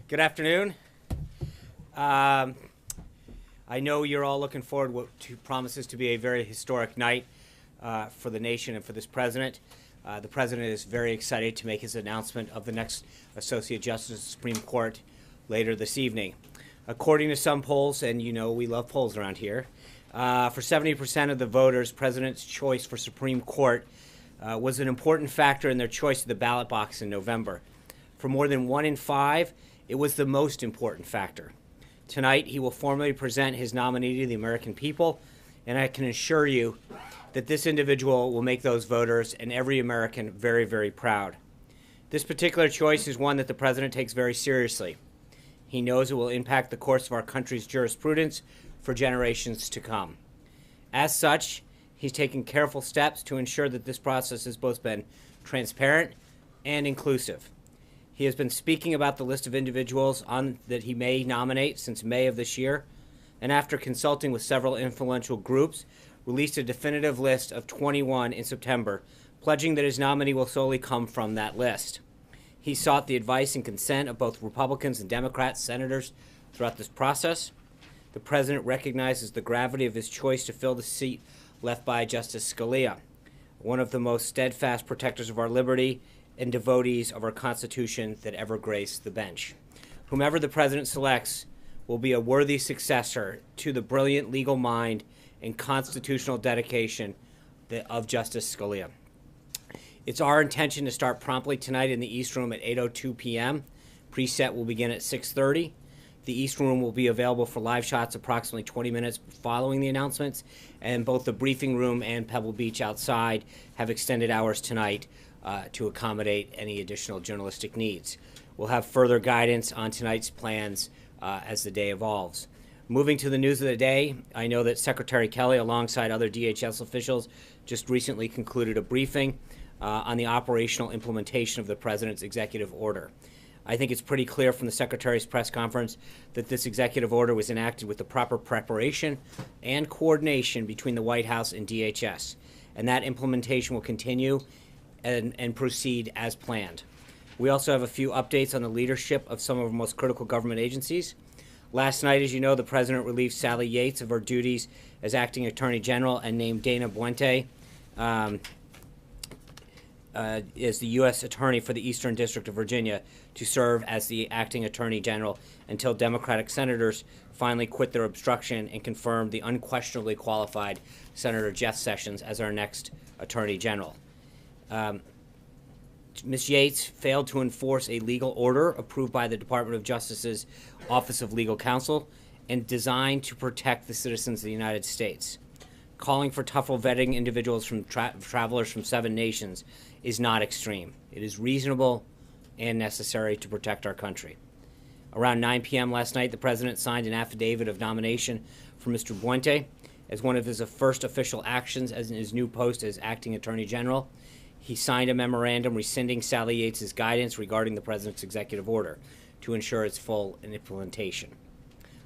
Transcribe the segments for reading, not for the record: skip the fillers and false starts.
Good afternoon. I know you're all looking forward to promises to be a very historic night for the nation and for this president. The president is very excited to make his announcement of the next Associate Justice of the Supreme Court later this evening. According to some polls, and you know we love polls around here, for 70% of the voters, President's choice for Supreme Court was an important factor in their choice of the ballot box in November. For more than 1 in 5, it was the most important factor. Tonight, he will formally present his nominee to the American people, and I can assure you that this individual will make those voters and every American very, very proud. This particular choice is one that the president takes very seriously. He knows it will impact the course of our country's jurisprudence for generations to come. As such, he's taken careful steps to ensure that this process has both been transparent and inclusive. He has been speaking about the list of individuals that he may nominate since May of this year, and after consulting with several influential groups, released a definitive list of 21 in September, pledging that his nominee will solely come from that list. He sought the advice and consent of both Republicans and Democrats senators throughout this process. The president recognizes the gravity of his choice to fill the seat left by Justice Scalia, one of the most steadfast protectors of our liberty and devotees of our Constitution that ever graced the bench. Whomever the president selects will be a worthy successor to the brilliant legal mind and constitutional dedication of Justice Scalia. It's our intention to start promptly tonight in the East Room at 8:02 p.m. Preset will begin at 6:30. The East Room will be available for live shots approximately 20 minutes following the announcements, and both the briefing room and Pebble Beach outside have extended hours tonight to accommodate any additional journalistic needs. We'll have further guidance on tonight's plans as the day evolves. Moving to the news of the day, I know that Secretary Kelly, alongside other DHS officials, just recently concluded a briefing on the operational implementation of the President's executive order. I think it's pretty clear from the Secretary's press conference that this executive order was enacted with the proper preparation and coordination between the White House and DHS, and that implementation will continue and proceed as planned. We also have a few updates on the leadership of some of our most critical government agencies. Last night, as you know, the President relieved Sally Yates of her duties as Acting Attorney General and named Dana Buente as the U.S. Attorney for the Eastern District of Virginia to serve as the Acting Attorney General until Democratic senators finally quit their obstruction and confirmed the unquestionably qualified Senator Jeff Sessions as our next Attorney General. Ms. Yates failed to enforce a legal order approved by the Department of Justice's Office of Legal Counsel and designed to protect the citizens of the United States. Calling for tougher vetting individuals from travelers from 7 nations is not extreme. It is reasonable and necessary to protect our country. Around 9 p.m. last night, the President signed an affidavit of nomination for Mr. Buente as one of his first official actions as in his new post as Acting Attorney General. He signed a memorandum rescinding Sally Yates' guidance regarding the President's executive order to ensure its full implementation.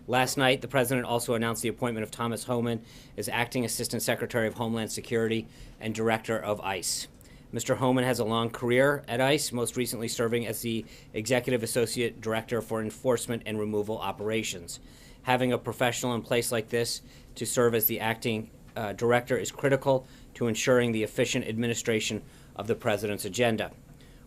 Last night, the President also announced the appointment of Thomas Homan as Acting Assistant Secretary of Homeland Security and Director of ICE. Mr. Homan has a long career at ICE, most recently serving as the Executive Associate Director for Enforcement and Removal Operations. Having a professional in place like this to serve as the acting director is critical to ensuring the efficient administration of the President's agenda.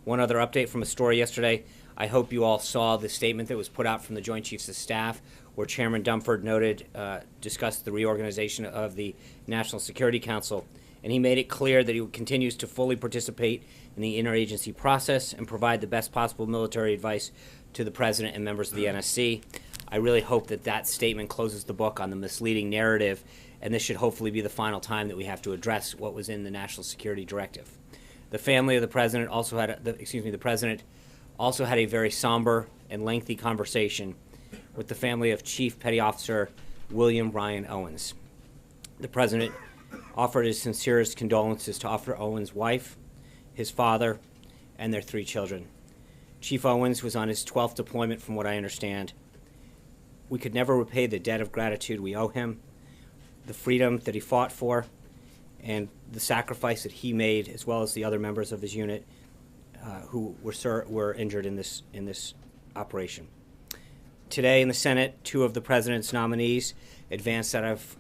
One other update from a story yesterday. I hope you all saw the statement that was put out from the Joint Chiefs of Staff, where Chairman Dunford discussed the reorganization of the National Security Council, and he made it clear that he continues to fully participate in the interagency process and provide the best possible military advice to the President and members of the NSC. I really hope that that statement closes the book on the misleading narrative, and this should hopefully be the final time that we have to address what was in the National Security Directive. The family of the President also had the President also had a very somber and lengthy conversation with the family of Chief Petty Officer William Ryan Owens. The President offered his sincerest condolences to Officer Owens' wife, his father, and their 3 children. Chief Owens was on his 12th deployment, from what I understand. We could never repay the debt of gratitude we owe him, the freedom that he fought for, and the sacrifice that he made, as well as the other members of his unit who were injured in this operation. Today in the Senate, two of the president's nominees advanced out of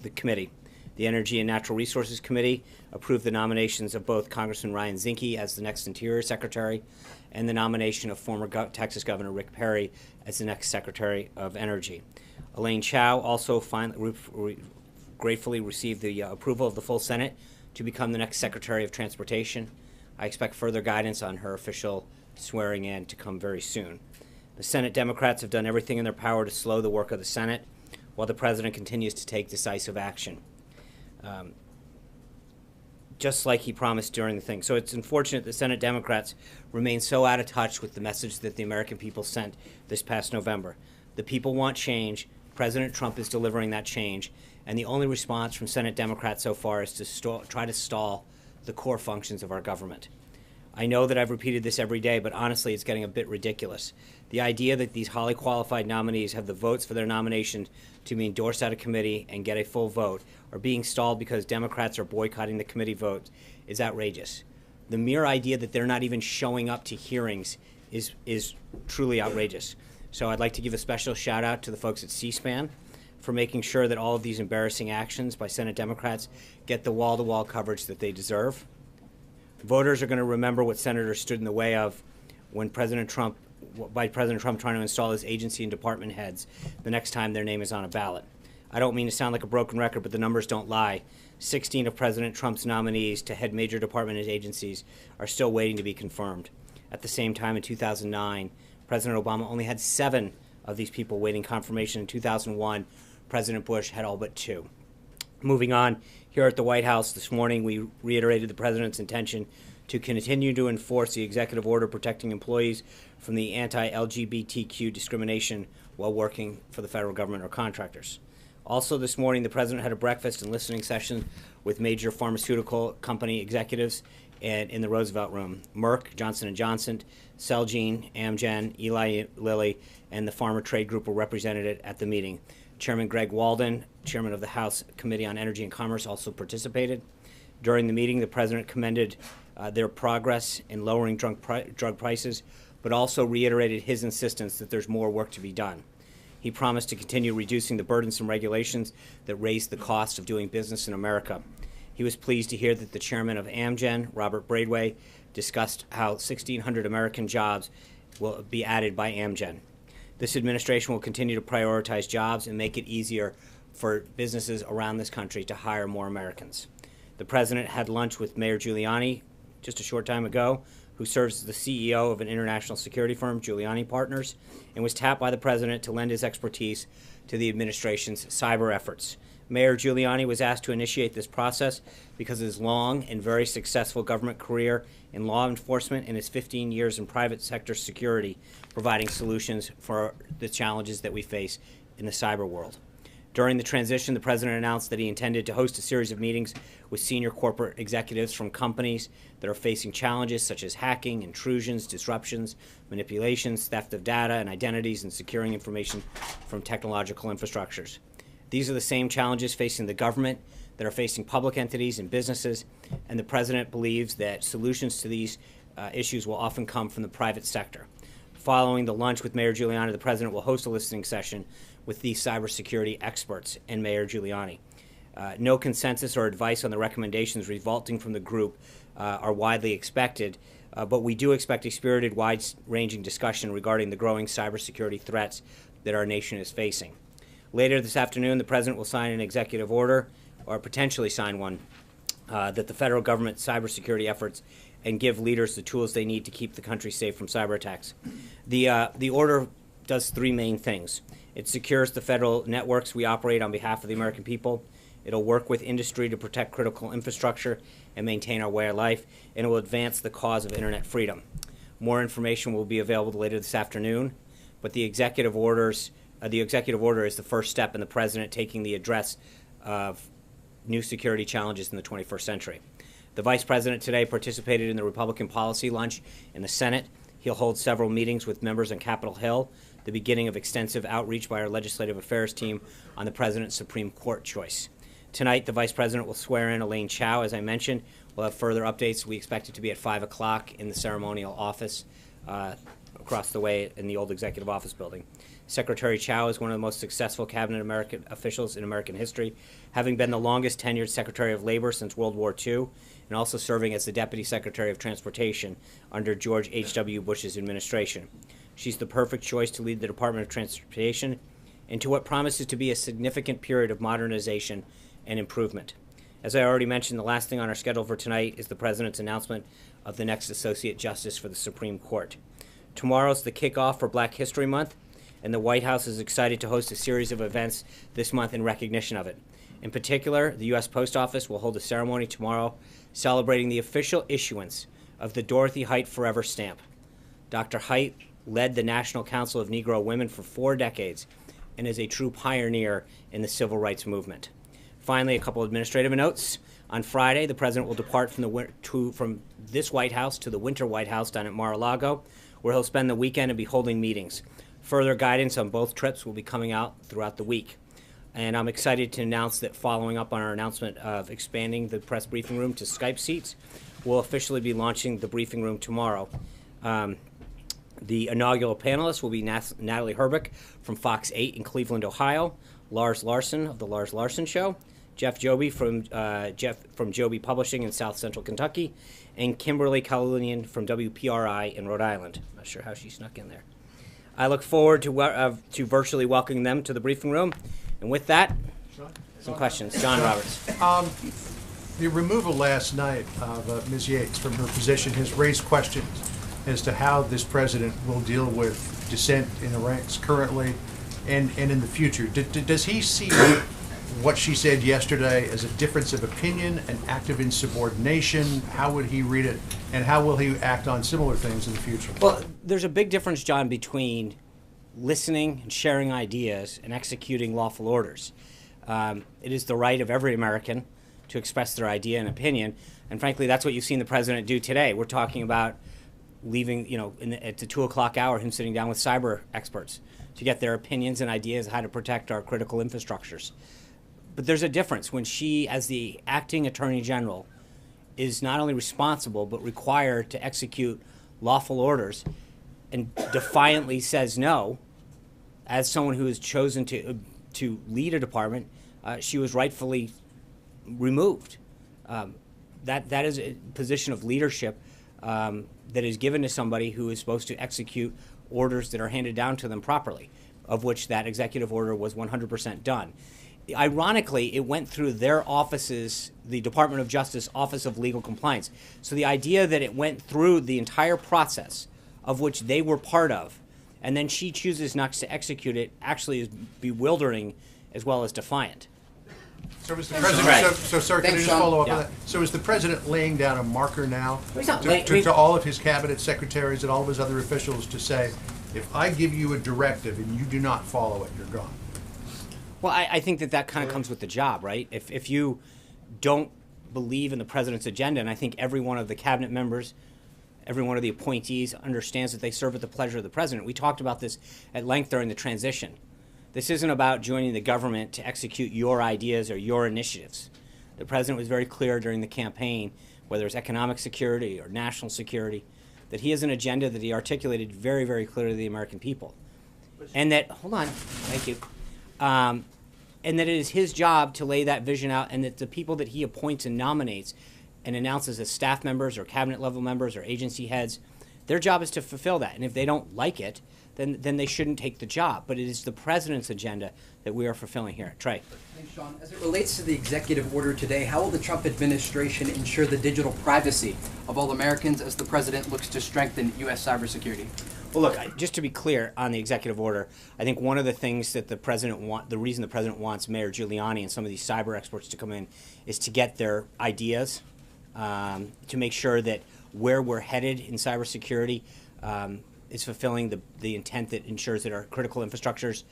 the committee. The Energy and Natural Resources Committee approved the nominations of both Congressman Ryan Zinke as the next Interior Secretary and the nomination of former Texas Governor Rick Perry as the next Secretary of Energy. Elaine Chao also gratefully received the approval of the full Senate to become the next Secretary of Transportation. I expect further guidance on her official swearing in to come very soon. The Senate Democrats have done everything in their power to slow the work of the Senate, while the President continues to take decisive action, just like he promised during the thing. So it's unfortunate the Senate Democrats remain so out of touch with the message that the American people sent this past November. The people want change. President Trump is delivering that change, and the only response from Senate Democrats so far is to try to stall the core functions of our government. I know that I've repeated this every day, but honestly, it's getting a bit ridiculous. The idea that these highly qualified nominees have the votes for their nomination to be endorsed out of committee and get a full vote are being stalled because Democrats are boycotting the committee vote is outrageous. The mere idea that they're not even showing up to hearings is truly outrageous. So I'd like to give a special shout out to the folks at C-SPAN for making sure that all of these embarrassing actions by Senate Democrats get the wall-to-wall coverage that they deserve. Voters are going to remember what senators stood in the way of when President Trump trying to install his agency and department heads the next time their name is on a ballot. I don't mean to sound like a broken record, but the numbers don't lie. 16 of President Trump's nominees to head major department and agencies are still waiting to be confirmed. At the same time, in 2009, President Obama only had 7 of these people waiting confirmation. In 2001, President Bush had all but 2. Moving on, here at the White House this morning, we reiterated the President's intention to continue to enforce the executive order protecting employees from the anti-LGBTQ discrimination while working for the federal government or contractors. Also this morning, the President had a breakfast and listening session with major pharmaceutical company executives in the Roosevelt Room. Merck, Johnson & Johnson, Celgene, Amgen, Eli Lilly, and the Pharma Trade Group were represented at the meeting. Chairman Greg Walden, chairman of the House Committee on Energy and Commerce, also participated. During the meeting, the President commended their progress in lowering drug prices, but also reiterated his insistence that there's more work to be done. He promised to continue reducing the burdensome regulations that raise the cost of doing business in America. He was pleased to hear that the chairman of Amgen, Robert Braidway, discussed how 1,600 American jobs will be added by Amgen. This administration will continue to prioritize jobs and make it easier for businesses around this country to hire more Americans. The President had lunch with Mayor Giuliani just a short time ago, who serves as the CEO of an international security firm, Giuliani Partners, and was tapped by the President to lend his expertise to the administration's cyber efforts. Mayor Giuliani was asked to initiate this process because of his long and very successful government career in law enforcement and his 15 years in private sector security, providing solutions for the challenges that we face in the cyber world. During the transition, the President announced that he intended to host a series of meetings with senior corporate executives from companies that are facing challenges such as hacking, intrusions, disruptions, manipulations, theft of data and identities, and securing information from technological infrastructures. These are the same challenges facing the government that are facing public entities and businesses, and the President believes that solutions to these issues will often come from the private sector. Following the lunch with Mayor Giuliani, the President will host a listening session with these cybersecurity experts and Mayor Giuliani. No consensus or advice on the recommendations resulting from the group are widely expected, but we do expect a spirited, wide-ranging discussion regarding the growing cybersecurity threats that our nation is facing. Later this afternoon, the President will sign an executive order, or potentially sign one, that the federal government's cybersecurity efforts and give leaders the tools they need to keep the country safe from cyber attacks. The order does 3 main things. It secures the federal networks we operate on behalf of the American people. It'll work with industry to protect critical infrastructure and maintain our way of life, and it will advance the cause of internet freedom. More information will be available later this afternoon, but the executive order is the first step in the President taking the address of new security challenges in the 21st century. The Vice President today participated in the Republican policy lunch in the Senate. He'll hold several meetings with members on Capitol Hill, the beginning of extensive outreach by our legislative affairs team on the President's Supreme Court choice. Tonight, the Vice President will swear in Elaine Chao, as I mentioned. We'll have further updates. We expect it to be at 5 o'clock in the ceremonial office across the way in the old Executive Office building. Secretary Chao is one of the most successful cabinet American officials in American history, having been the longest tenured Secretary of Labor since World War II, and also serving as the Deputy Secretary of Transportation under George H.W. Bush's administration. She's the perfect choice to lead the Department of Transportation into what promises to be a significant period of modernization and improvement. As I already mentioned, the last thing on our schedule for tonight is the President's announcement of the next Associate Justice for the Supreme Court. Tomorrow's the kickoff for Black History Month, and the White House is excited to host a series of events this month in recognition of it. In particular, the U.S. Post Office will hold a ceremony tomorrow celebrating the official issuance of the Dorothy Height Forever Stamp. Dr. Height led the National Council of Negro Women for 4 decades and is a true pioneer in the civil rights movement. Finally, a couple administrative notes. On Friday, the President will depart from this White House to the Winter White House down at Mar-a-Lago, where he'll spend the weekend and be holding meetings. Further guidance on both trips will be coming out throughout the week. And I'm excited to announce that following up on our announcement of expanding the press briefing room to Skype seats, we'll officially be launching the briefing room tomorrow. The inaugural panelists will be Natalie Herbeck from Fox 8 in Cleveland, Ohio, Lars Larson of The Lars Larson Show, Jeff Joby from Joby Publishing in South Central Kentucky, and Kimberly Kalunian from WPRI in Rhode Island. Not sure how she snuck in there. I look forward to virtually welcoming them to the briefing room. And with that, some questions. John Roberts. The removal last night of Ms. Yates from her position has raised questions as to how this president will deal with dissent in the ranks currently and in the future. Does he see what she said yesterday as a difference of opinion, an act of insubordination? How would he read it, and how will he act on similar things in the future? Well, there's a big difference, John, between listening and sharing ideas and executing lawful orders. It is the right of every American to express their idea and opinion, and frankly, that's what you've seen the president do today. We're talking about leaving, at the 2 o'clock hour, him sitting down with cyber experts to get their opinions and ideas on how to protect our critical infrastructures. But there's a difference when she, as the acting attorney general, is not only responsible but required to execute lawful orders and defiantly says no. As someone who has chosen to lead a department, she was rightfully removed. That is a position of leadership that is given to somebody who is supposed to execute orders that are handed down to them properly, of which that executive order was 100% done. Ironically, it went through their offices, the Department of Justice Office of Legal Compliance. So the idea that it went through the entire process of which they were part of, and then she chooses not to execute it, actually is bewildering as well as defiant. So is the president, Right. so sir, can I just follow up on that? So is the president laying down a marker now to all of his cabinet secretaries and all of his other officials to say, if I give you a directive and you do not follow it, you're gone? Well, I think that kind of comes with the job, right? If you don't believe in the president's agenda, and I think every one of the cabinet members, every one of the appointees understands that they serve at the pleasure of the president. We talked about this at length during the transition. This isn't about joining the government to execute your ideas or your initiatives. The president was very clear during the campaign, whether it's economic security or national security, that he has an agenda that he articulated very, very clearly to the American people. And that, hold on, thank you. And that it is his job to lay that vision out, and that the people that he appoints and nominates and announces as staff members or cabinet level members or agency heads, their job is to fulfill that. And if they don't like it, then they shouldn't take the job. But it is the president's agenda that we are fulfilling here. Trey. Thanks, Sean. As it relates to the executive order today, how will the Trump administration ensure the digital privacy of all Americans as the president looks to strengthen U.S. cybersecurity? Well, look, just to be clear on the executive order, I think one of the things that the reason the president wants Mayor Giuliani and some of these cyber experts to come in is to get their ideas, to make sure that where we're headed in cybersecurity is fulfilling the intent that ensures that our critical infrastructures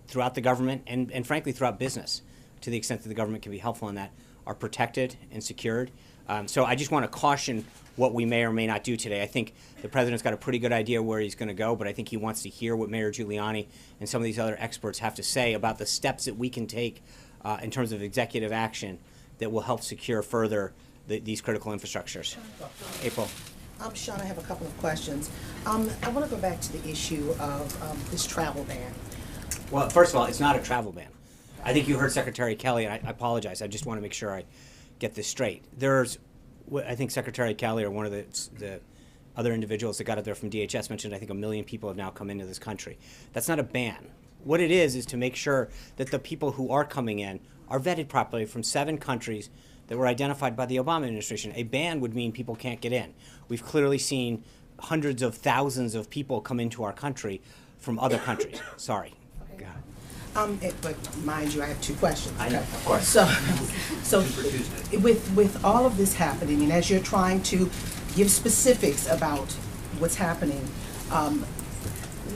throughout the government and frankly throughout business, to the extent that the government can be helpful in that, are protected and secured. So I just want to caution what we may or may not do today. I think the president's got a pretty good idea where he's going to go, but I think he wants to hear what Mayor Giuliani and some of these other experts have to say about the steps that we can take in terms of executive action that will help secure further these critical infrastructures. April. Sean, I have a couple of questions. I want to go back to the issue of this travel ban. Well, first of all, it's not a travel ban. I think you heard Secretary Kelly, and I apologize. I just want to make sure I get this straight. I think Secretary Kelly or one of the other individuals that got up there from DHS mentioned, I think 1 million people have now come into this country. That's not a ban. What it is to make sure that the people who are coming in are vetted properly from 7 countries that were identified by the Obama administration. A ban would mean people can't get in. We've clearly seen hundreds of thousands of people come into our country from other countries. Sorry. Okay. God. But mind you, I have 2 questions. I know, of course. So with all of this happening, and as you're trying to give specifics about what's happening,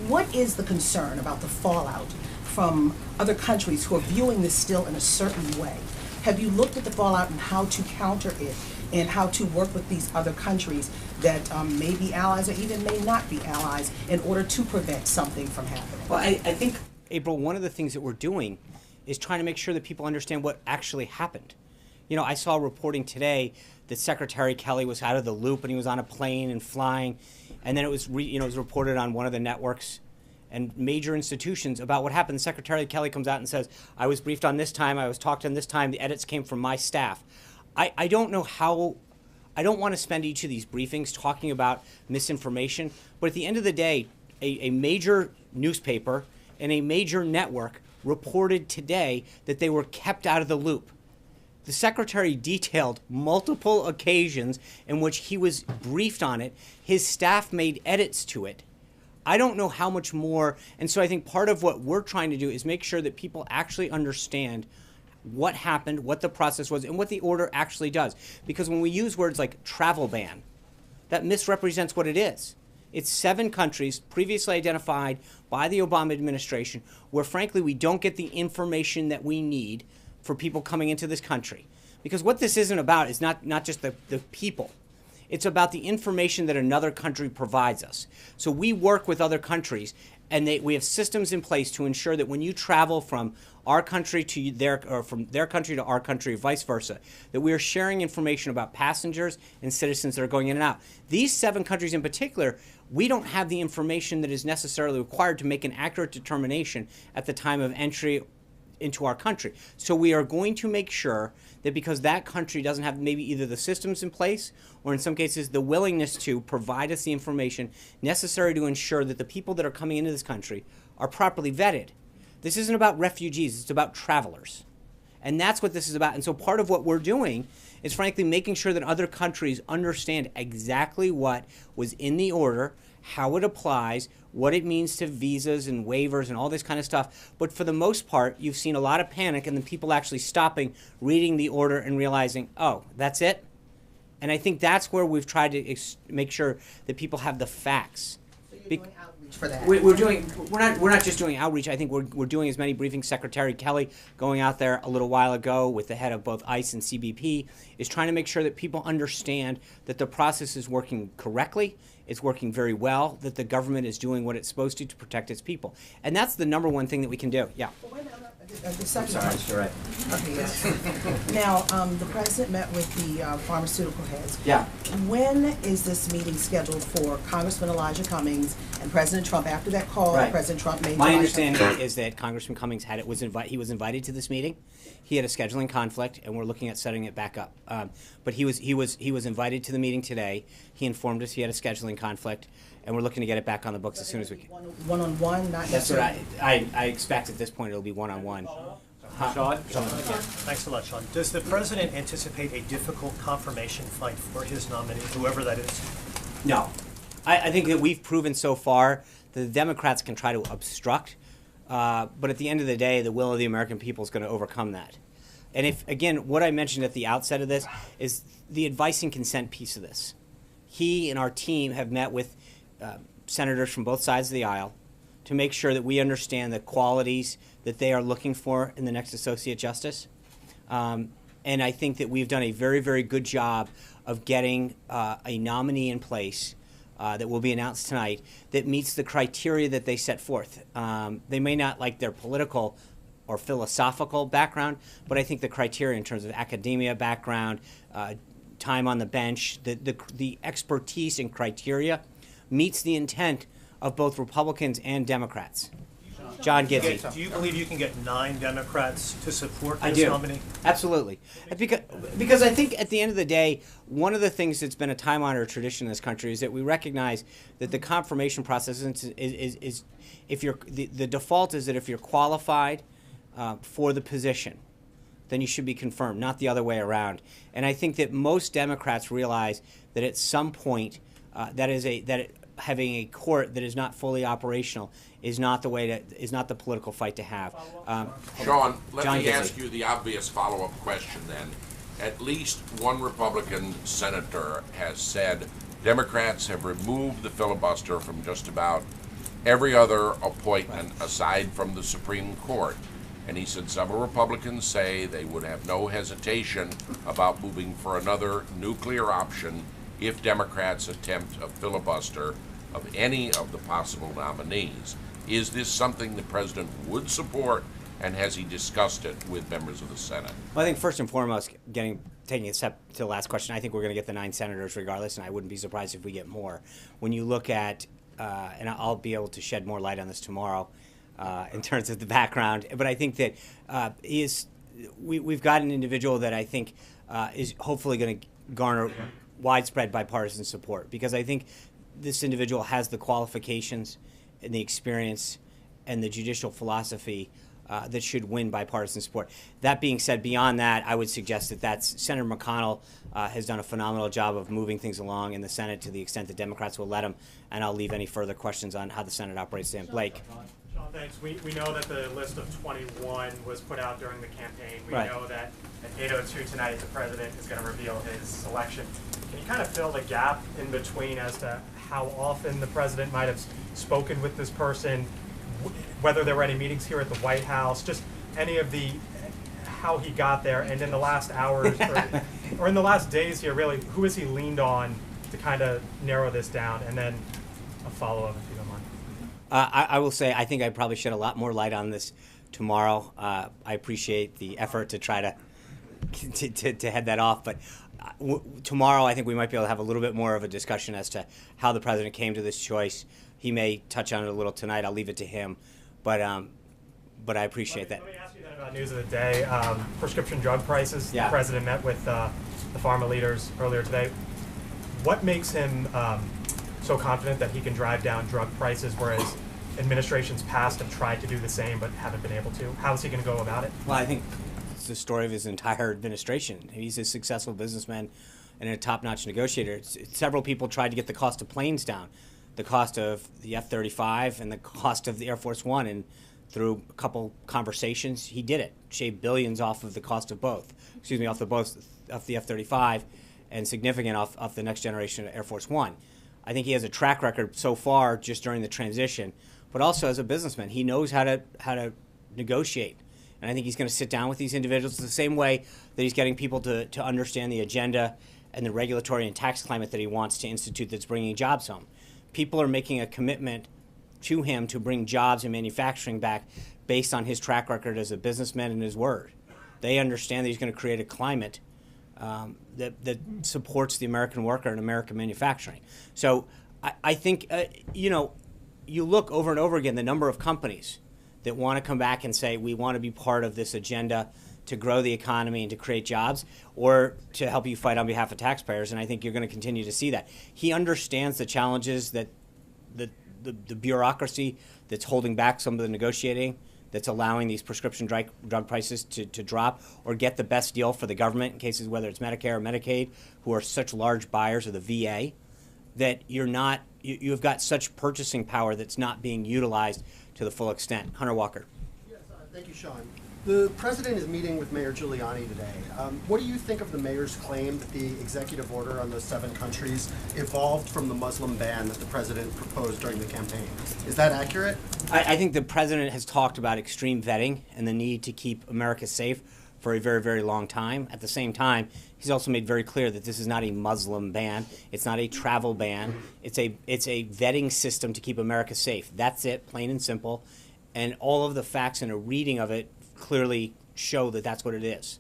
what is the concern about the fallout from other countries who are viewing this still in a certain way? Have you looked at the fallout and how to counter it and how to work with these other countries that may be allies or even may not be allies in order to prevent something from happening? Well, I think, April, one of the things that we're doing is trying to make sure that people understand what actually happened. You know, I saw reporting today that Secretary Kelly was out of the loop and he was on a plane and flying, and then it was it was reported on one of the networks and major institutions about what happened. Secretary Kelly comes out and says, I was briefed on this time, I was talked on this time, the edits came from my staff. I don't know how, I don't want to spend each of these briefings talking about misinformation, but at the end of the day, a major newspaper and a major network reported today that they were kept out of the loop. The secretary detailed multiple occasions in which he was briefed on it. His staff made edits to it. I don't know how much more, and so I think part of what we're trying to do is make sure that people actually understand what happened, what the process was, and what the order actually does. Because when we use words like travel ban, that misrepresents what it is. It's 7 countries previously identified by the Obama administration where, frankly, we don't get the information that we need for people coming into this country. Because what this isn't about is not just the people. It's about the information that another country provides us. So we work with other countries, and we have systems in place to ensure that when you travel from our country to or from their country to our country, or vice versa, that we are sharing information about passengers and citizens that are going in and out. These 7 countries in particular, we don't have the information that is necessarily required to make an accurate determination at the time of entry into our country. So we are going to make sure that because that country doesn't have maybe either the systems in place or in some cases the willingness to provide us the information necessary to ensure that the people that are coming into this country are properly vetted. This isn't about refugees, it's about travelers. And that's what this is about. And so part of what we're doing is frankly making sure that other countries understand exactly what was in the order, how it applies, what it means to visas and waivers and all this kind of stuff. But for the most part, you've seen a lot of panic and then people actually stopping, reading the order and realizing, oh, that's it? And I think that's where we've tried to make sure that people have the facts. So you're doing outreach for that? We're not just doing outreach. I think we're doing as many briefings. Secretary Kelly going out there a little while ago with the head of both ICE and CBP is trying to make sure that people understand that the process is working correctly. It's working very well, that the government is doing what it's supposed to protect its people. And that's the number one thing that we can do. Yeah. Well, wait a minute, the second Sorry, question. you're right. Okay, yes. Now, the president met with the pharmaceutical heads. Yeah. When is this meeting scheduled for Congressman Elijah Cummings and President Trump? After that call, Right. President Trump made My understanding is that Congressman Cummings he was invited to this meeting. He had a scheduling conflict, and we're looking at setting it back up. But he was invited to the meeting today. He informed us he had a scheduling conflict, and we're looking to get it back on the books as soon as we can. One-on-one, not That's what necessarily. I expect at this point it'll be one-on-one. Sean? Thanks a lot, Sean. Does the president anticipate a difficult confirmation fight for his nominee, whoever that is? No. I think that we've proven so far that the Democrats can try to obstruct, but at the end of the day, the will of the American people is going to overcome that. And if, again, what I mentioned at the outset of this is the advice and consent piece of this. He and our team have met with senators from both sides of the aisle to make sure that we understand the qualities that they are looking for in the next Associate Justice. And I think that we've done a very, very good job of getting a nominee in place that will be announced tonight that meets the criteria that they set forth. They may not like their political or philosophical background, but I think the criteria in terms of academia background, time on the bench, the expertise and criteria meets the intent of both Republicans and Democrats. John Gidley. Do you believe you can get 9 Democrats to support I this do. nominee? Absolutely. Because I think at the end of the day, one of the things that's been a time-honored tradition in this country is that we recognize that the confirmation process is if you're the default is that if you're qualified for the position, then you should be confirmed, not the other way around. And I think that most Democrats realize that at some point having a court that is not fully operational is not the political fight to have. Sean, let John me Gidley. ask you the obvious follow-up question then. At least one Republican senator has said Democrats have removed the filibuster from just about every other appointment aside from the Supreme Court. And he said several Republicans say they would have no hesitation about moving for another nuclear option if Democrats attempt a filibuster of any of the possible nominees. Is this something the president would support, and has he discussed it with members of the Senate? Well, I think first and foremost, taking a step to the last question, I think we're going to get the 9 senators regardless, and I wouldn't be surprised if we get more. When you look at, and I'll be able to shed more light on this tomorrow in terms of the background, but I think that we've got an individual that I think is hopefully going to garner widespread bipartisan support, because I think this individual has the qualifications and the experience and the judicial philosophy that should win bipartisan support. That being said, beyond that, I would suggest that Senator McConnell has done a phenomenal job of moving things along in the Senate to the extent that Democrats will let him, and I'll leave any further questions on how the Senate operates to him. Blake. Sean, thanks. We know that the list of 21 was put out during the campaign. We Right. know that at 8:02 tonight, the president is going to reveal his selection. Can you kind of fill the gap in between as to how often the president might have spoken with this person, whether there were any meetings here at the White House, just any of how he got there, and in the last hours or in the last days here, really, who has he leaned on to kind of narrow this down? And then a follow-up, if you don't mind. I will say I think I probably shed a lot more light on this tomorrow. I appreciate the effort to try to head that off, but tomorrow I think we might be able to have a little bit more of a discussion as to how the president came to this choice. He may touch on it a little tonight. I'll leave it to him, but I appreciate that. Let me ask you then about news of the day. Prescription drug prices. Yeah. The president met with the pharma leaders earlier today. What makes him so confident that he can drive down drug prices, whereas administrations past have tried to do the same but haven't been able to? How is he going to go about it? Well, I think it's the story of his entire administration. He's a successful businessman and a top-notch negotiator. Several people tried to get the cost of planes down, the cost of the F-35 and the cost of the Air Force One, and through a couple conversations, he did it. Shaved billions off of the cost of both. Off the F-35, and significant off the next generation of Air Force One. I think he has a track record so far just during the transition, but also as a businessman, he knows how to negotiate. And I think he's going to sit down with these individuals the same way that he's getting people to understand the agenda and the regulatory and tax climate that he wants to institute that's bringing jobs home. People are making a commitment to him to bring jobs and manufacturing back based on his track record as a businessman and his word. They understand that he's going to create a climate that supports the American worker and American manufacturing. So I think, you look over and over again, the number of companies that want to come back and say, we want to be part of this agenda to grow the economy and to create jobs, or to help you fight on behalf of taxpayers, and I think you're going to continue to see that. He understands the challenges that the bureaucracy that's holding back some of the negotiating, that's allowing these prescription drug prices to drop, or get the best deal for the government in cases whether it's Medicare or Medicaid, who are such large buyers of the VA, that you've got such purchasing power that's not being utilized to the full extent. Hunter Walker. Yes, thank you, Sean. The president is meeting with Mayor Giuliani today. What do you think of the mayor's claim that the executive order on those 7 countries evolved from the Muslim ban that the president proposed during the campaign? Is that accurate? I think the president has talked about extreme vetting and the need to keep America safe for a very, very long time. At the same time, he's also made very clear that this is not a Muslim ban. It's not a travel ban. It's a vetting system to keep America safe. That's it, plain and simple. And all of the facts and a reading of it clearly show that that's what it is.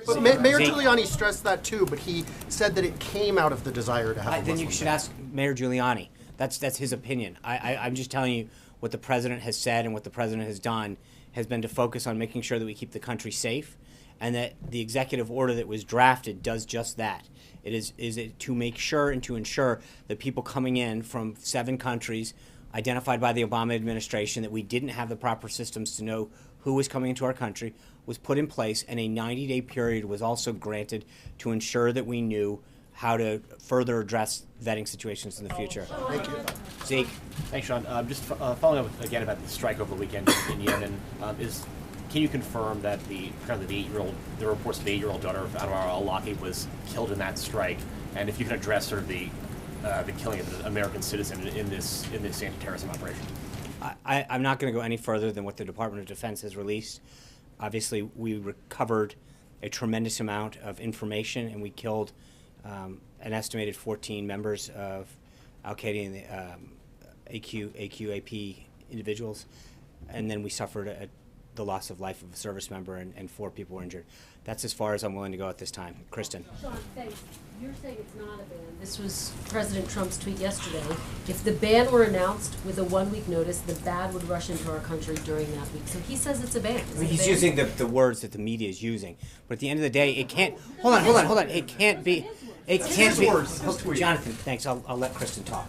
But Mayor Giuliani stressed that too, but he said that it came out of the desire to have a Then Muslim you should ban. ask Mayor Giuliani. That's his opinion. I'm just telling you what the president has said and what the president has done has been to focus on making sure that we keep the country safe, and that the executive order that was drafted does just that. It is to make sure and to ensure that people coming in from 7 countries identified by the Obama administration, that we didn't have the proper systems to know who was coming into our country, was put in place, and a 90-day period was also granted to ensure that we knew how to further address vetting situations in the future. Thank you. Zeke. Thanks, Sean. Just following up again about the strike over the weekend in Yemen, can you confirm that the reports of the 8-year-old daughter of Anwar al-Awlaki was killed in that strike, and if you can address sort of the killing of an American citizen in this anti-terrorism operation? I'm not going to go any further than what the Department of Defense has released. Obviously, we recovered a tremendous amount of information, and we killed an estimated 14 members of Al-Qaeda and the AQAP individuals, and then we suffered the loss of life of a service member, and 4 people were injured. That's as far as I'm willing to go at this time. Kristen. Sean, thanks. You're saying it's not a ban. This was President Trump's tweet yesterday. If the ban were announced with a 1-week notice, the bad would rush into our country during that week. So he says it's a ban. He's using the words that the media is using, but at the end of the day, it can't. Hold on. It can't be. It can't be. Jonathan, thanks. I'll let Kristen talk.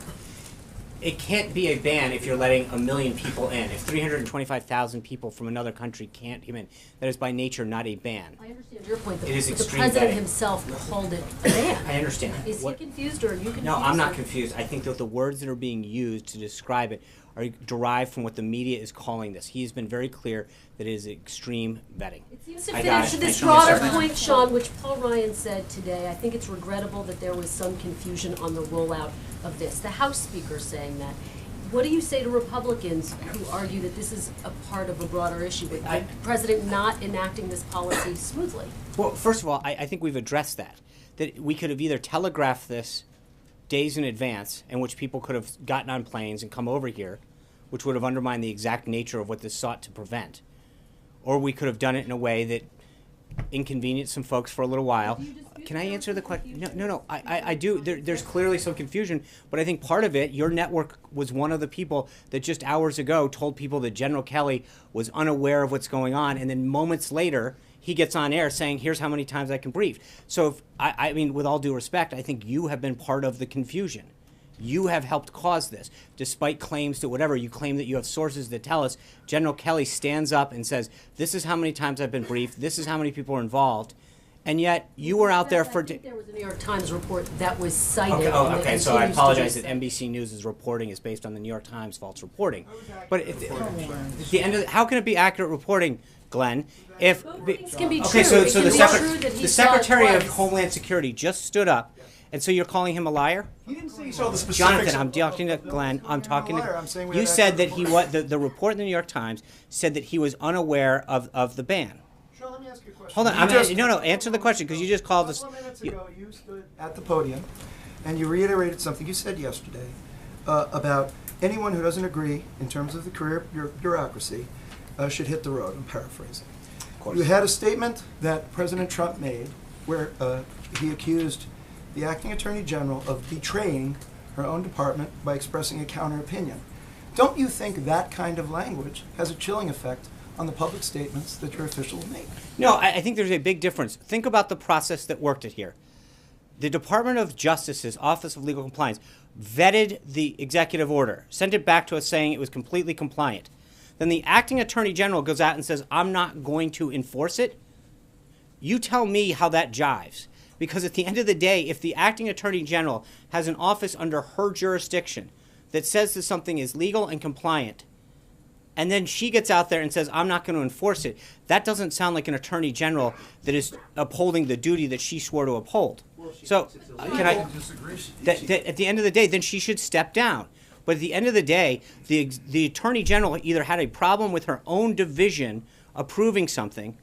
It can't be a ban if you're letting 1 million people in. If 325,000 people from another country can't come in, that is by nature not a ban. I understand your point. It is The extreme president vetting. himself called it a ban. I understand. Is he confused, or are you confused? No, I'm not confused. I think that the words that are being used to describe it are derived from what the media is calling this. He has been very clear that it is extreme vetting. It seems to I fit got into it. this Thanks so much, broader sir. point, Sean, which Paul Ryan said today. I think it's regrettable that there was some confusion on the rollout of this. The House Speaker saying that. What do you say to Republicans who argue that this is a part of a broader issue with the president not enacting this policy smoothly? Well, first of all, I think we've addressed that. That we could have either telegraphed this days in advance, in which people could have gotten on planes and come over here, which would have undermined the exact nature of what this sought to prevent. Or we could have done it in a way that inconvenienced some folks for a little while. Can I answer the question? No. I do. There's clearly some confusion, but I think part of it, your network was one of the people that just hours ago told people that General Kelly was unaware of what's going on, and then moments later, he gets on air saying, here's how many times I can brief. So, I mean, with all due respect, I think you have been part of the confusion. You have helped cause this, despite claims that whatever, you claim that you have sources that tell us. General Kelly stands up and says, this is how many times I've been briefed, this is how many people are involved, and yet you were out there for... I think there was a New York Times report that was cited. Okay, so I apologize that NBC News' reporting is based on the New York Times false reporting. But at the end of how can it be accurate reporting, Glenn, if... Things can be Okay, true. so It the, can be true that he the saw it Secretary of twice. Homeland Security just stood up, and so you're calling him a liar? He didn't say he saw the specifics. Jonathan, I'm talking to Glenn. I'm talking I'm to. saying we You have said that accurate he was the report in the New York Times said that he was unaware of the ban. Sean, let me ask you a question. Hold on, answer the question because you just called us. A couple of minutes ago, you stood at the podium and you reiterated something you said yesterday about anyone who doesn't agree in terms of the career bureaucracy should hit the road. I'm paraphrasing. You had a statement that President Trump made where he accused the acting attorney general of betraying her own department by expressing a counter opinion. Don't you think that kind of language has a chilling effect on the public statements that your officials make? No, I think there's a big difference. Think about the process that worked it here. The Department of Justice's Office of Legal Compliance vetted the executive order, sent it back to us saying it was completely compliant. Then the acting attorney general goes out and says, I'm not going to enforce it. You tell me how that jives. Because at the end of the day, if the acting attorney general has an office under her jurisdiction that says that something is legal and compliant, and then she gets out there and says, I'm not going to enforce it, that doesn't sound like an attorney general that is upholding the duty that she swore to uphold. So, at the end of the day, then she should step down. But at the end of the day, the attorney general either had a problem with her own division approving something,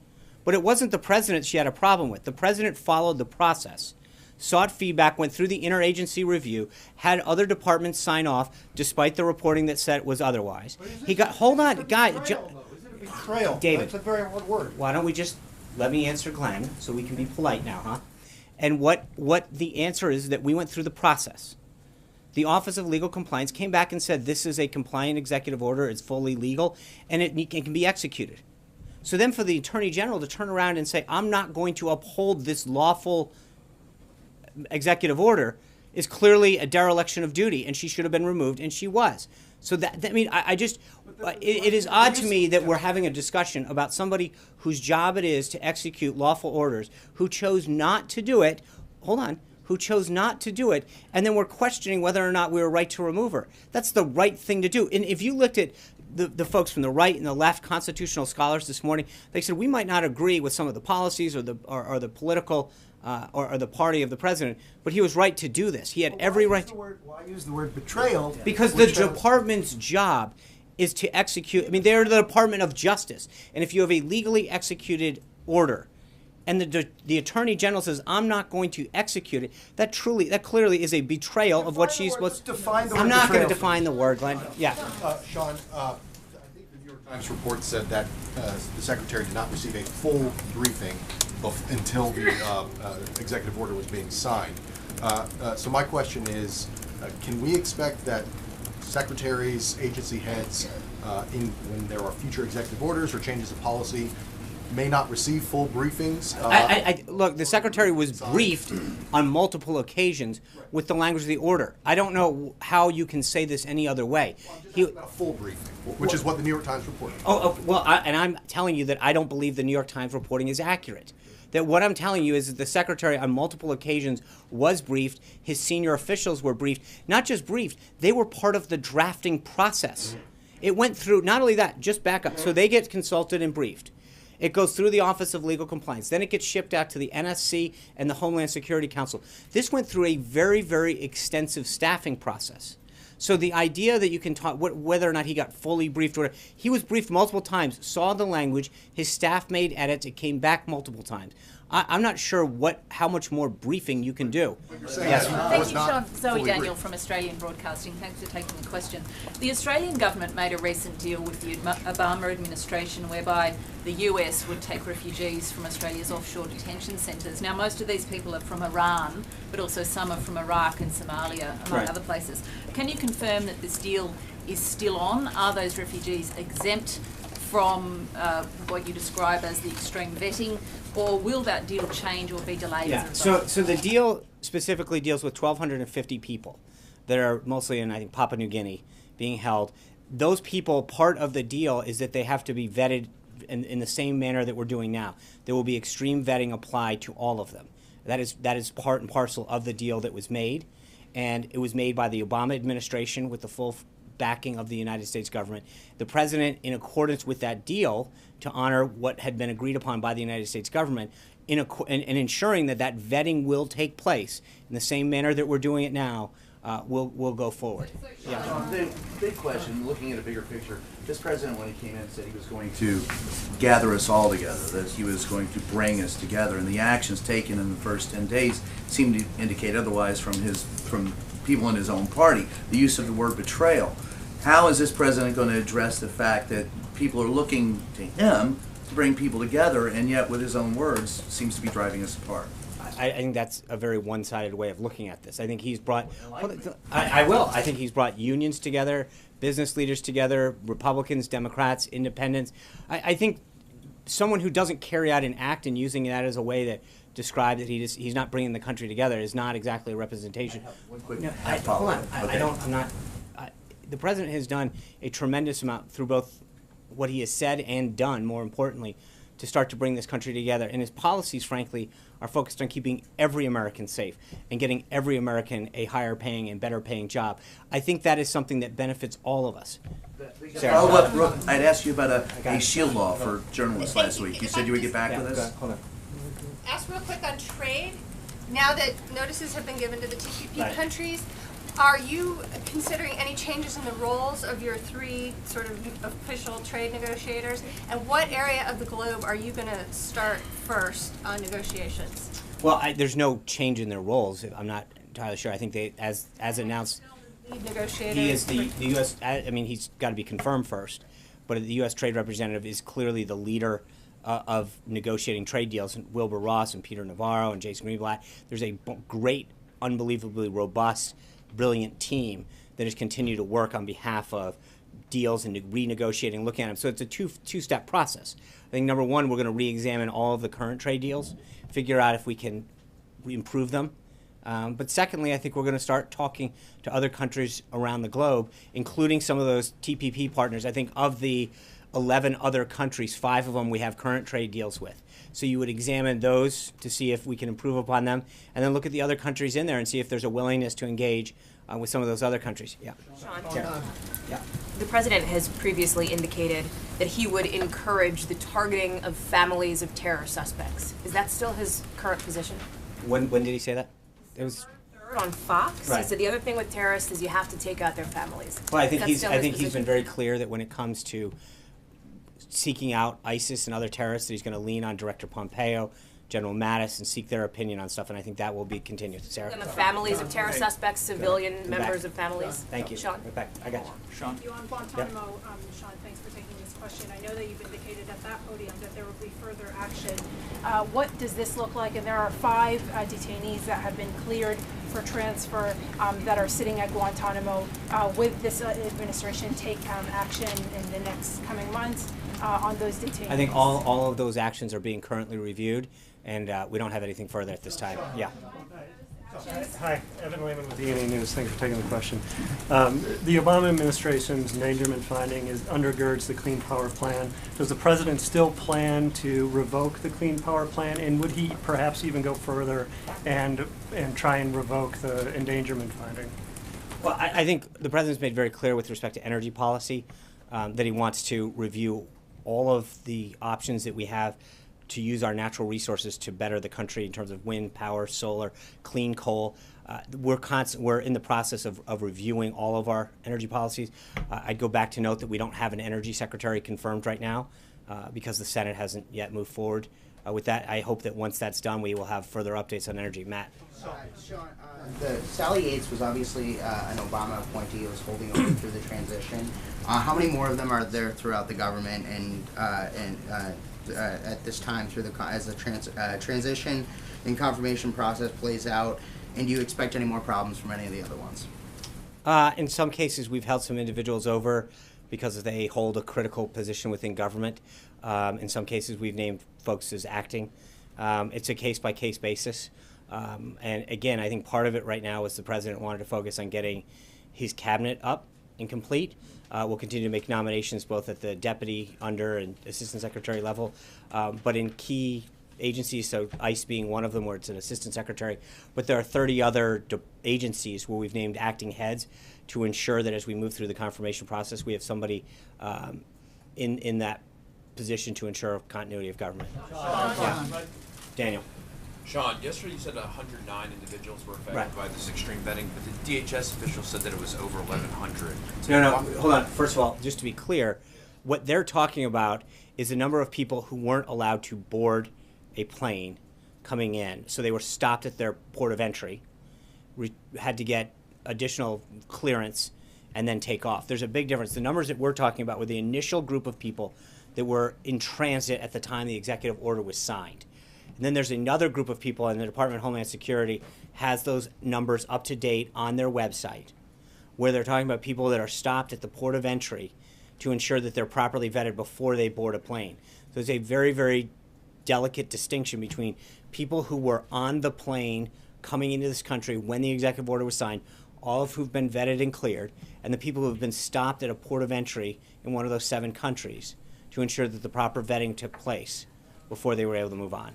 but it wasn't the president she had a problem with. The president followed the process, sought feedback, went through the interagency review, had other departments sign off, despite the reporting that said it was otherwise. He got, hold on, guys. Betrayal. David. That's a very hard word. Why don't we just let me answer Glenn, so we can be polite now, huh? And what the answer is that we went through the process. The Office of Legal Compliance came back and said this is a compliant executive order, it's fully legal, and it can be executed. So then for the Attorney General to turn around and say, I'm not going to uphold this lawful executive order is clearly a dereliction of duty, and she should have been removed, and she was. So I mean, it is odd to me that we're having a discussion about somebody whose job it is to execute lawful orders, who chose not to do it, who chose not to do it, and then we're questioning whether or not we were right to remove her. That's the right thing to do. And if you looked at the folks from the right and the left, constitutional scholars this morning, they said we might not agree with some of the policies or the political or the party of the president, but he was right to do this. He had every right. Why use the word betrayal? Because the department's job is to execute. I mean, they're the Department of Justice, and if you have a legally executed order, and the Attorney General says, I'm not going to execute it, that clearly is a betrayal of what she's supposed to define. I'm not going to define the word, Glenn. Yeah. Sean, I think the New York Times report said that the Secretary did not receive a full briefing until the executive order was being signed. So my question is, can we expect that secretaries, agency heads, when there are future executive orders or changes of policy, may not receive full briefings? Look, the Secretary was briefed on multiple occasions with the language of the order. I don't know how you can say this any other way. Well, I'm just asking about a full briefing, which is what the New York Times reported. And I'm telling you that I don't believe the New York Times reporting is accurate. That what I'm telling you is that the Secretary on multiple occasions was briefed, his senior officials were briefed. Not just briefed, they were part of the drafting process. It went through, not only that, just back up. So they get consulted and briefed. It goes through the Office of Legal Compliance. Then it gets shipped out to the NSC and the Homeland Security Council. This went through a very, very extensive staffing process. So the idea that you can talk whether or not he got fully briefed, or he was briefed multiple times, saw the language, his staff made edits, it came back multiple times. I'm not sure how much more briefing you can do. Yes. Thank you, Sean. Zoe Daniel from Australian Broadcasting. Thanks for taking the question. The Australian government made a recent deal with the Obama administration whereby the US would take refugees from Australia's offshore detention centres. Now, most of these people are from Iran, but also some are from Iraq and Somalia, among other places. Can you confirm that this deal is still on? Are those refugees exempt from what you describe as the extreme vetting, or will that deal change or be delayed? Yeah. So the deal specifically deals with 1,250 people that are mostly in, I think, Papua New Guinea being held. Those people, part of the deal is that they have to be vetted in the same manner that we're doing now. There will be extreme vetting applied to all of them. That is part and parcel of the deal that was made, and it was made by the Obama administration with the full backing of the United States government. The president, in accordance with that deal, to honor what had been agreed upon by the United States government, and ensuring that that vetting will take place in the same manner that we're doing it now, will go forward. The big question, looking at a bigger picture, this president, when he came in, said he was going to gather us all together, that he was going to bring us together, and the actions taken in the first 10 days seem to indicate otherwise from people in his own party. The use of the word betrayal. How is this president going to address the fact that people are looking to him to bring people together, and yet, with his own words, seems to be driving us apart? I think that's a very one-sided way of looking at this. I think he's brought. I think he's brought unions together, business leaders together, Republicans, Democrats, Independents. I think someone who doesn't carry out an act and using that as a way to describe that he's not bringing the country together is not exactly a representation. One quick Hold on. I'm not. The president has done a tremendous amount through both what he has said and done, more importantly, to start to bring this country together. And his policies, frankly, are focused on keeping every American safe and getting every American a higher paying and better paying job. I think that is something that benefits all of us. I'd ask you about a shield law for journalists last week. You said you would get back with us? Hold on. Ask real quick on trade. Now that notices have been given to the TPP countries, are you considering any changes in the roles of your three sort of official trade negotiators? And what area of the globe are you going to start first on negotiations? Well, there's no change in their roles. I'm not entirely sure. I think they, as announced, he is the U.S. I mean, he's got to be confirmed first, but the U.S. trade representative is clearly the leader of negotiating trade deals, and Wilbur Ross and Peter Navarro and Jason Greenblatt. There's a great, unbelievably robust, brilliant team that has continued to work on behalf of deals and renegotiating, looking at them. So it's a two-step process. I think number one, we're going to re-examine all of the current trade deals, figure out if we can improve them. But secondly, I think we're going to start talking to other countries around the globe, including some of those TPP partners. I think of the 11 other countries, 5 of them we have current trade deals with. So you would examine those to see if we can improve upon them, and then look at the other countries in there and see if there's a willingness to engage with some of those other countries. Yeah. Sean, Yeah. the president has previously indicated that he would encourage the targeting of families of terror suspects. Is that still his current position? When did he say that? It was. On Fox, Right. he said the other thing with terrorists is you have to take out their families. Well, I think That's still his he's position? been very clear that when it comes to seeking out ISIS and other terrorists, that he's going to lean on Director Pompeo, General Mattis, and seek their opinion on stuff, and I think that will be continued. Sarah? And the families of terror suspects, civilian members of families. Thank you. Sean. Right back. I got you. Sean. You on Guantanamo, Sean, thanks for taking this question. I know that you've indicated at that podium that there will be further action. What does this look like? And there are 5 detainees that have been cleared for transfer that are sitting at Guantanamo. With this administration take action in the next coming months on those detainees? I think all of those actions are being currently reviewed, and we don't have anything further at this time. Yeah. Hi, Evan Lehman with E&E News. Thanks for taking the question. The Obama administration's endangerment finding undergirds the Clean Power Plan. Does the president still plan to revoke the Clean Power Plan, and would he perhaps even go further and try and revoke the endangerment finding? Well, I think the president's made very clear with respect to energy policy that he wants to review all of the options that we have to use our natural resources to better the country in terms of wind, power, solar, clean coal. We're in the process of reviewing all of our energy policies. I'd go back to note that we don't have an energy secretary confirmed right now because the Senate hasn't yet moved forward with that. I hope that once that's done, we will have further updates on energy. Matt. Sean, Sally Yates was obviously an Obama appointee who was holding over through the transition. How many more of them are there throughout the government and at this time through as the transition and confirmation process plays out? And do you expect any more problems from any of the other ones? In some cases, we've held some individuals over because they hold a critical position within government. In some cases, we've named folks as acting. It's a case-by-case basis. And again, I think part of it right now is the president wanted to focus on getting his cabinet up and complete. We'll continue to make nominations both at the deputy, under, and assistant secretary level. But in key agencies, so ICE being one of them where it's an assistant secretary, but there are 30 other agencies where we've named acting heads to ensure that as we move through the confirmation process, we have somebody in that position to ensure continuity of government. Yeah. Daniel. Sean, yesterday you said 109 individuals were affected Right. by this extreme vetting, but the DHS official said that it was over 1,100. So No, hold on. First of all, just to be clear, what they're talking about is the number of people who weren't allowed to board a plane coming in. So they were stopped at their port of entry, had to get additional clearance, and then take off. There's a big difference. The numbers that we're talking about were the initial group of people that were in transit at the time the executive order was signed. And then there's another group of people, and the Department of Homeland Security has those numbers up to date on their website, where they're talking about people that are stopped at the port of entry to ensure that they're properly vetted before they board a plane. So there's a very, very delicate distinction between people who were on the plane coming into this country when the executive order was signed, all of who've been vetted and cleared, and the people who have been stopped at a port of entry in one of those 7 countries to ensure that the proper vetting took place before they were able to move on.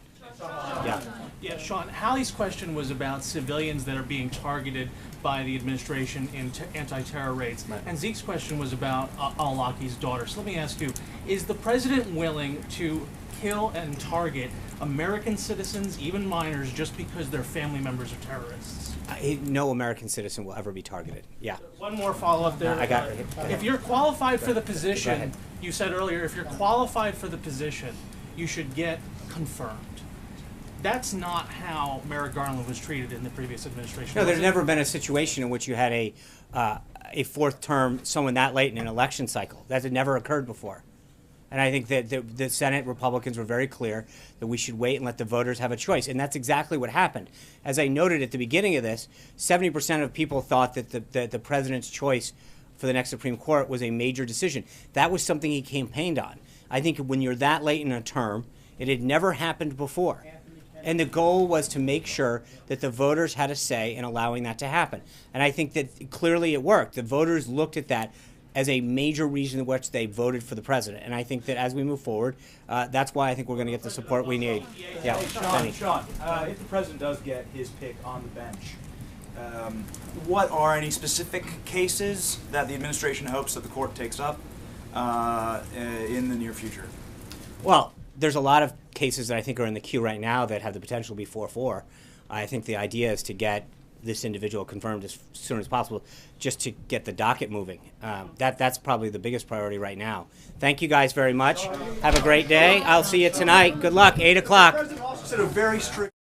Yeah, Sean, Hallie's question was about civilians that are being targeted by the administration in anti-terror raids. Right. And Zeke's question was about al-Awlaki's daughter. So let me ask you, is the president willing to kill and target American citizens, even minors, just because their family members are terrorists? No American citizen will ever be targeted. Yeah. One more follow-up there. I got it. If you're qualified for the Go position, ahead. you said earlier, if you're qualified for the position, you should get confirmed. That's not how Merrick Garland was treated in the previous administration. No, there's never been a situation in which you had a 4th term, someone that late in an election cycle. That had never occurred before. And I think that the Senate Republicans were very clear that we should wait and let the voters have a choice. And that's exactly what happened. As I noted at the beginning of this, 70% of people thought that the president's choice for the next Supreme Court was a major decision. That was something he campaigned on. I think when you're that late in a term, it had never happened before. And the goal was to make sure that the voters had a say in allowing that to happen. And I think that clearly it worked. The voters looked at that as a major reason in which they voted for the president. And I think that as we move forward, that's why I think we're going to get the support we need. Yeah, Hey, Sean, if the president does get his pick on the bench, what are any specific cases that the administration hopes that the court takes up in the near future? Well, there's a lot of cases that I think are in the queue right now that have the potential to be 4-4. I think the idea is to get this individual confirmed as soon as possible, just to get the docket moving. That's probably the biggest priority right now. Thank you guys very much. Have a great day. I'll see you tonight. Good luck, 8 o'clock. The president also said a very strict